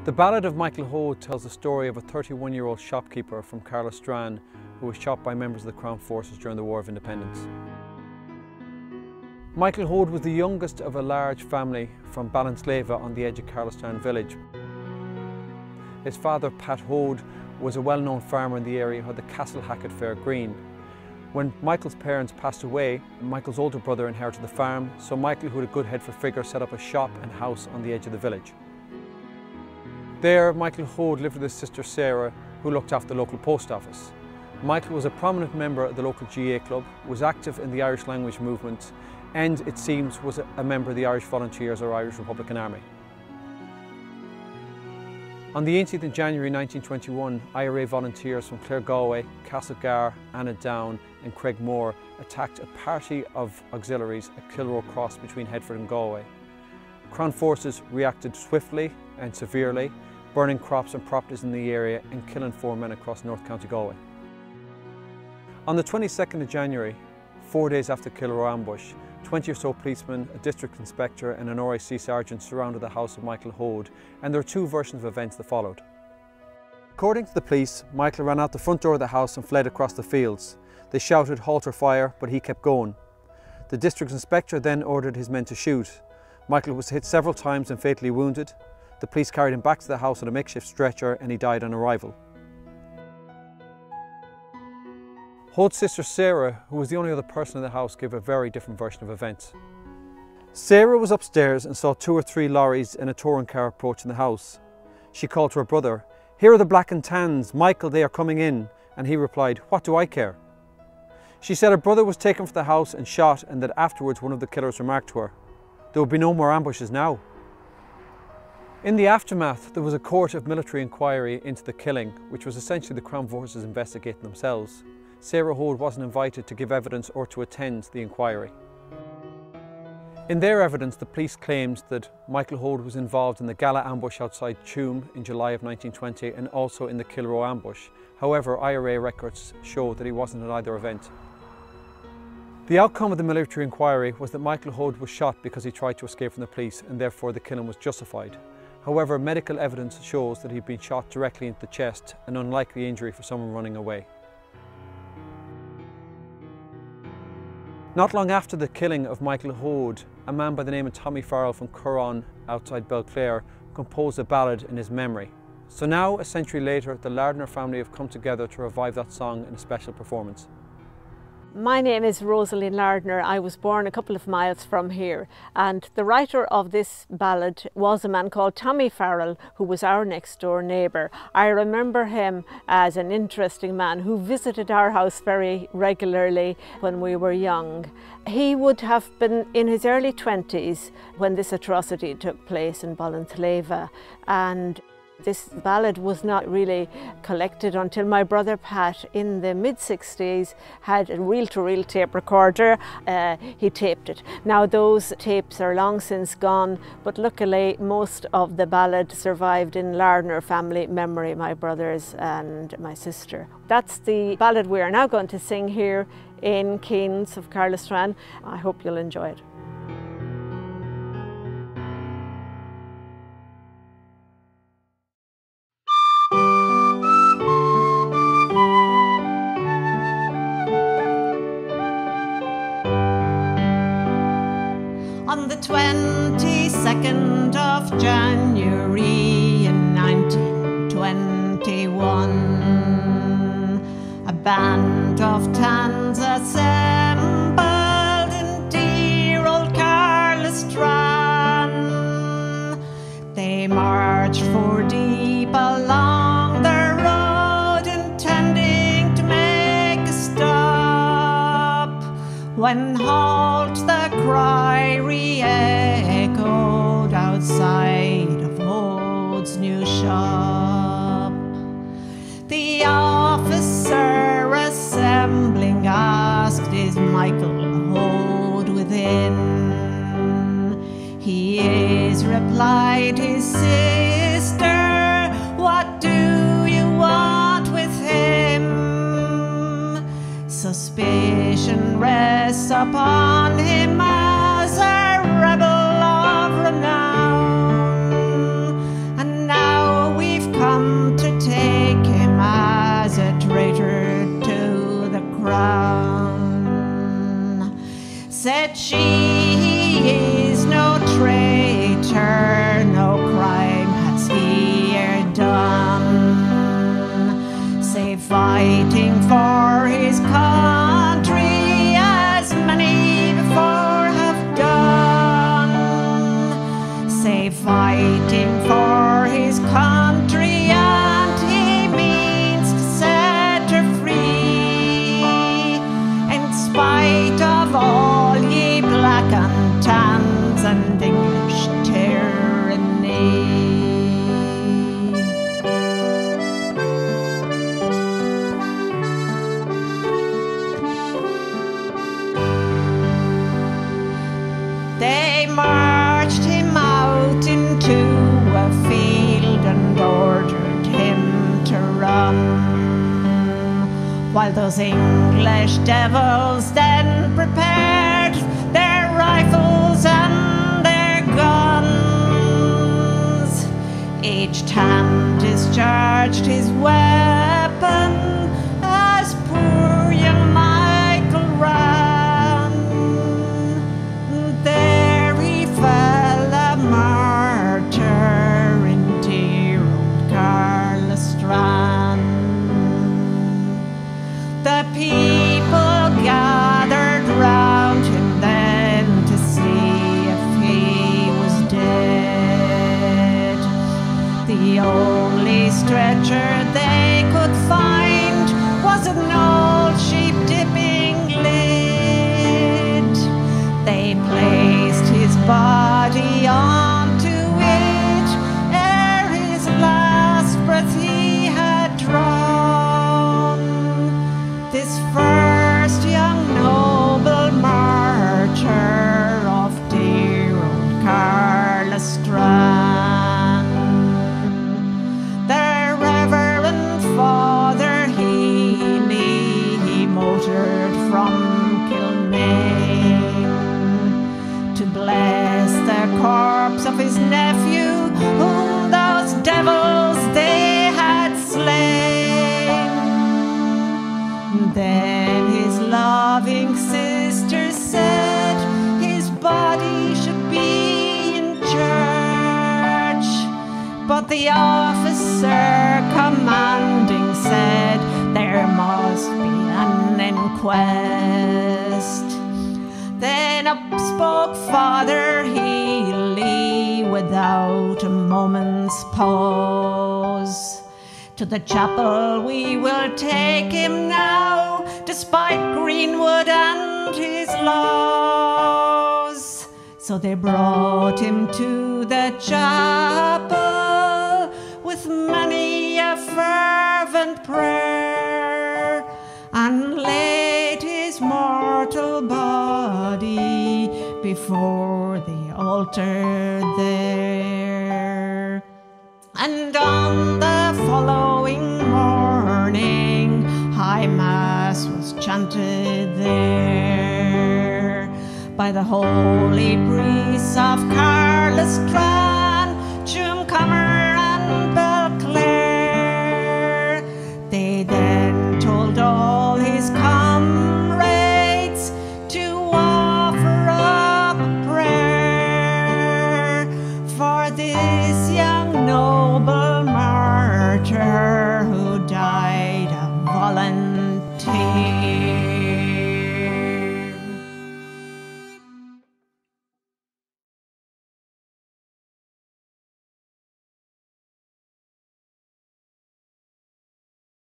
The Ballad of Michael Hoade tells the story of a 31-year-old shopkeeper from Caherlistrane who was shot by members of the Crown Forces during the War of Independence. Michael Hoade was the youngest of a large family from Ballad on the edge of Caherlistrane village. His father, Pat Hoade, was a well-known farmer in the area who had the Castle Hackett Fair Green. When Michael's parents passed away, Michael's older brother inherited the farm, so Michael, who had a good head for figure, set up a shop and house on the edge of the village. There, Michael Hoade lived with his sister Sarah, who looked after the local post office. Michael was a prominent member of the local GA club, was active in the Irish language movement, and it seems was a member of the Irish Volunteers or Irish Republican Army. On the 18th of January 1921, IRA volunteers from Galway, Castlegar, Annadown and Craigmore attacked a party of auxiliaries at Kilroe Cross between Headford and Galway. Crown forces reacted swiftly and severely, burning crops and properties in the area and killing 4 men across North County Galway. On the 22nd of January, 4 days after Kilroe ambush, 20 or so policemen, a district inspector and an RIC sergeant surrounded the house of Michael Hoade, and there are 2 versions of events that followed. According to the police, Michael ran out the front door of the house and fled across the fields. They shouted "halt or fire," but he kept going. The district inspector then ordered his men to shoot. Michael was hit several times and fatally wounded. The police carried him back to the house on a makeshift stretcher and he died on arrival. Hoade's sister Sarah, who was the only other person in the house, gave a very different version of events. Sarah was upstairs and saw 2 or 3 lorries and a touring car approaching the house. She called to her brother, "Here are the black and tans, Michael, they are coming in," and he replied, "What do I care?" She said her brother was taken from the house and shot, and that afterwards one of the killers remarked to her, "There will be no more ambushes now." In the aftermath, there was a court of military inquiry into the killing, which was essentially the Crown Forces investigating themselves. Sarah Hoade wasn't invited to give evidence or to attend the inquiry. In their evidence, the police claimed that Michael Hoade was involved in the Gala ambush outside Tuam in July of 1920 and also in the Kilroe ambush. However, IRA records show that he wasn't at either event. The outcome of the military inquiry was that Michael Hoade was shot because he tried to escape from the police, and therefore the killing was justified. However, medical evidence shows that he'd been shot directly into the chest, an unlikely injury for someone running away. Not long after the killing of Michael Hoade, a man by the name of Tommy Farrell from Carraun outside Belclare composed a ballad in his memory. So now, a century later, the Lardner family have come together to revive that song in a special performance. My name is Rosaline Lardner. I was born a couple of miles from here, and the writer of this ballad was a man called Tommy Farrell, who was our next door neighbour. I remember him as an interesting man who visited our house very regularly when we were young. He would have been in his early 20s when this atrocity took place in Ballinsleva, and this ballad was not really collected until my brother Pat in the mid-60s had a reel-to-reel tape recorder. He taped it. Now those tapes are long since gone, but luckily most of the ballad survived in Lardner family memory, my brothers and my sister. That's the ballad we are now going to sing here in Keane's of Caherlistrane. I hope you'll enjoy it. On the 22nd of January in 1921, a band of tans assembled in dear old Caherlistrane. They marched 4 deep along the road, intending to make a stop, when halt the cry re-echoed outside of Hoade's new shop. The officer assembling asked, "Is Michael Hoade within?" "He is," replied his sister. "What do you want with him?" Suspicion rests upon him as a rebel of renown, and now he is no traitor, no crime has he e'er done, save fighting for his country as many before have done, save fighting for his country, and he means to set her free, in spite of all ye black and tans and English tyranny. They marched him out into a field and ordered him to run, while those English devils then prepared their rifles and their guns. Each hand discharged his weapon as poor young Michael ran. There he fell a martyr in dear old Caherlistrane. The people gathered round him then to see if he was dead. The only stretcher they could find was an old sheep dipping lid. They placed his body onto it ere his last breath he had drawn. This first young noble martyr of dear old Caherlistrane. The Reverend Father Healy, he motored from Kilmaine to bless the corpse of his nephew, whom those devils they had slain. Then his loving sister said his body should be in church, but the officer commanding said there must be an inquest. Then up spoke Father Healy without a moment's pause. To the chapel we will take him now, despite Greenwood and his laws. So they brought him to the chapel with many a fervent prayer, and laid his mortal body before the altar there. And on the following morning High Mass was chanted there by the holy priests of Caherlistrane.